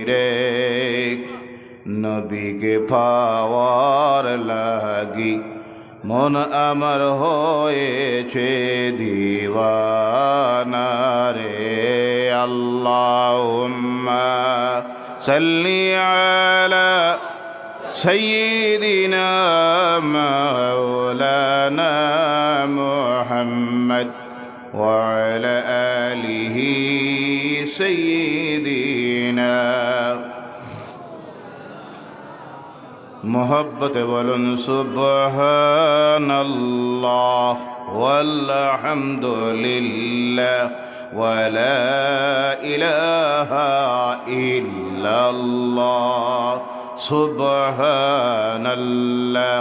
রে নবীকে পাওয়ার লাগি মন আমার হয়েছে দিওয়ানা রে। আল্লাহুম্মা সাল্লি আলা সাইয়্যিদিনা মাওলানা মুহাম্মদ ওয়া আলা আলিহি সাইয়্যিদিনা। মোহব্বতে বলুন সুবহানাল্লাহ ওয়ালহামদুলিল্লাহ ওয়ালা ইলাহা ইল্লাল্লাহ। সুবহানাল্লাহ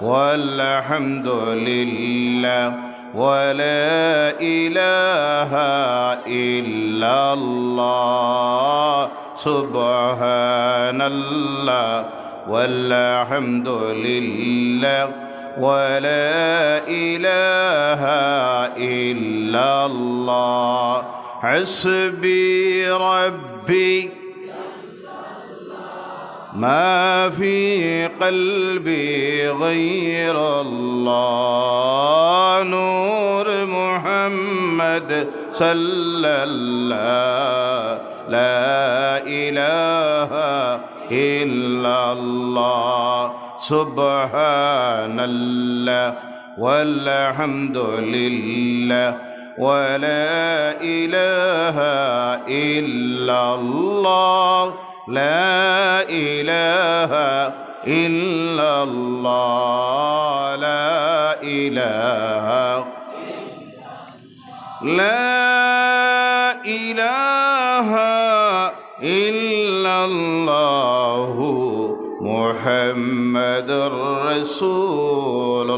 ওয়ালহামদুলিল্লাহ ওয়ালা ইলাহা ইল্লাল্লাহ। সুবহানাল্লাহ والحمد لله ولا إله إلا الله. حسبي ربي ما في قلبي غير الله. نور محمد صلى الله لا إله إلا الله. سبحان الله والحمد لله ولا إله إلا الله. لا إله إلا الله. لا إله لا إله إلا الله محمد رسول